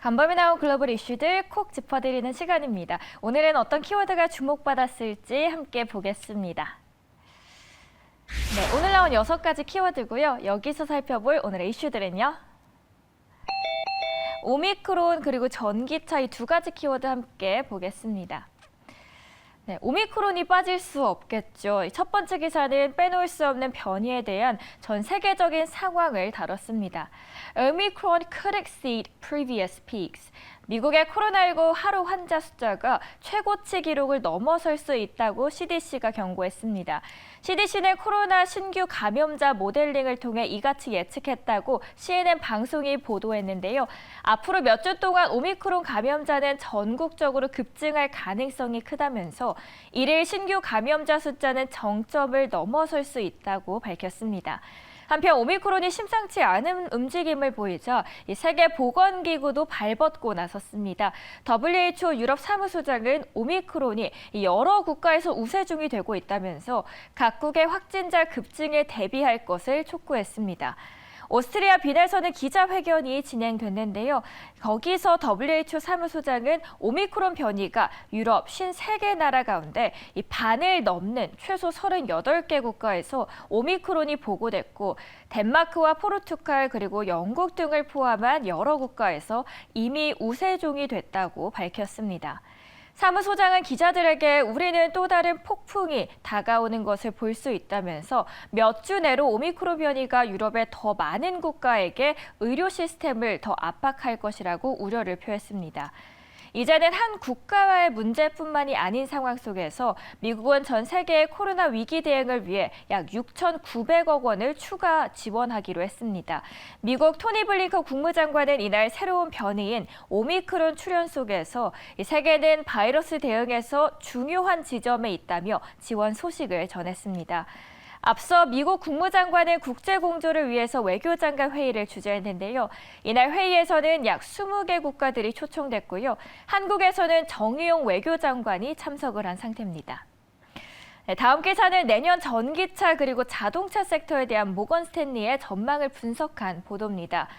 간밤에 나온 글로벌 이슈들 콕 짚어드리는 시간입니다. 오늘은 어떤 키워드가 주목받았을지 함께 보겠습니다. 네, 오늘 나온 6가지 키워드고요. 여기서 살펴볼 오늘의 이슈들은요. 오미크론 그리고 전기차 이 2가지 키워드 함께 보겠습니다. 네, 오미크론이 빠질 수 없겠죠. 첫 번째 기사는 빼놓을 수 없는 변이에 대한 전 세계적인 상황을 다뤘습니다. Omicron could exceed previous peaks. 미국의 코로나19 하루 환자 숫자가 최고치 기록을 넘어설 수 있다고 CDC가 경고했습니다. CDC는 코로나 신규 감염자 모델링을 통해 이같이 예측했다고 CNN 방송이 보도했는데요. 앞으로 몇 주 동안 오미크론 감염자는 전국적으로 급증할 가능성이 크다면서 일일 신규 감염자 숫자는 정점을 넘어설 수 있다고 밝혔습니다. 한편 오미크론이 심상치 않은 움직임을 보이자 세계보건기구도 발벗고 나섰습니다. WHO 유럽 사무소장은 오미크론이 여러 국가에서 우세 중이 되고 있다면서 각국의 확진자 급증에 대비할 것을 촉구했습니다. 오스트리아 빈에서는 기자회견이 진행됐는데요. 거기서 WHO 사무소장은 오미크론 변이가 유럽 53개 나라 가운데 반을 넘는 최소 38개 국가에서 오미크론이 보고됐고 덴마크와 포르투갈 그리고 영국 등을 포함한 여러 국가에서 이미 우세종이 됐다고 밝혔습니다. 사무소장은 기자들에게 우리는 또 다른 폭풍이 다가오는 것을 볼 수 있다면서 몇 주 내로 오미크론 변이가 유럽의 더 많은 국가에게 의료 시스템을 더 압박할 것이라고 우려를 표했습니다. 이제는 한 국가와의 문제뿐만이 아닌 상황 속에서 미국은 전 세계의 코로나 위기 대응을 위해 약 6,900억 원을 추가 지원하기로 했습니다. 미국 토니 블링컨 국무장관은 이날 새로운 변이인 오미크론 출현 속에서 세계는 바이러스 대응에서 중요한 지점에 있다며 지원 소식을 전했습니다. 앞서 미국 국무장관은 국제공조를 위해서 외교장관 회의를 주재했는데요. 이날 회의에서는 약 20개 국가들이 초청됐고요. 한국에서는 정의용 외교장관이 참석을 한 상태입니다. 네, 다음 기사는 내년 전기차 그리고 자동차 섹터에 대한 모건 스탠리의 전망을 분석한 보도입니다.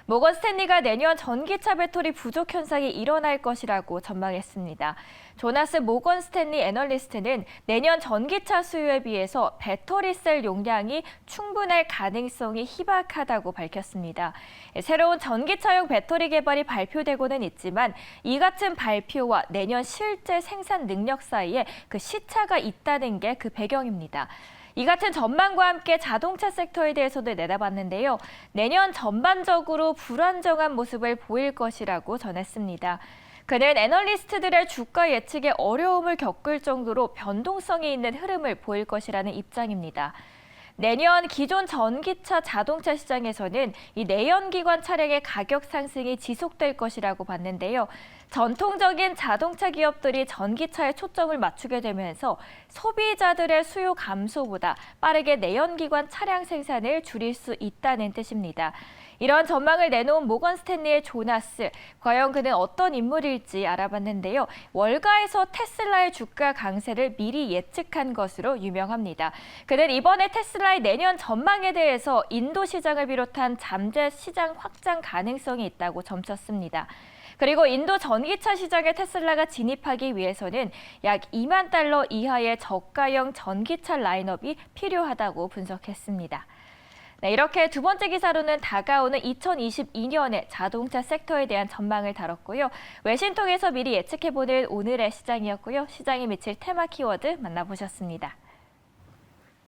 모건 스탠리가 내년 전기차 배터리 부족 현상이 일어날 것이라고 전망했습니다. 조나스 모건 스탠리 애널리스트는 내년 전기차 수요에 비해서 배터리셀 용량이 충분할 가능성이 희박하다고 밝혔습니다. 새로운 전기차용 배터리 개발이 발표되고는 있지만 이 같은 발표와 내년 실제 생산 능력 사이에 그 시차가 있다는 게 그 배경입니다. 이 같은 전망과 함께 자동차 섹터에 대해서도 내다봤는데요. 내년 전반적으로 불안정한 모습을 보일 것이라고 전했습니다. 그는 애널리스트들의 주가 예측에 어려움을 겪을 정도로 변동성이 있는 흐름을 보일 것이라는 입장입니다. 내년 기존 전기차 자동차 시장에서는 이 내연기관 차량의 가격 상승이 지속될 것이라고 봤는데요. 전통적인 자동차 기업들이 전기차에 초점을 맞추게 되면서 소비자들의 수요 감소보다 빠르게 내연기관 차량 생산을 줄일 수 있다는 뜻입니다. 이런 전망을 내놓은 모건 스탠리의 조나스, 과연 그는 어떤 인물일지 알아봤는데요. 월가에서 테슬라의 주가 강세를 미리 예측한 것으로 유명합니다. 그는 이번에 테슬라의 내년 전망에 대해서 인도 시장을 비롯한 잠재 시장 확장 가능성이 있다고 점쳤습니다. 그리고 인도 전기차 시장에 테슬라가 진입하기 위해서는 약 2만 달러 이하의 저가형 전기차 라인업이 필요하다고 분석했습니다. 네, 이렇게 두 번째 기사로는 다가오는 2022년의 자동차 섹터에 대한 전망을 다뤘고요. 외신 통해서 미리 예측해보는 오늘의 시장이었고요. 시장에 미칠 테마 키워드 만나보셨습니다.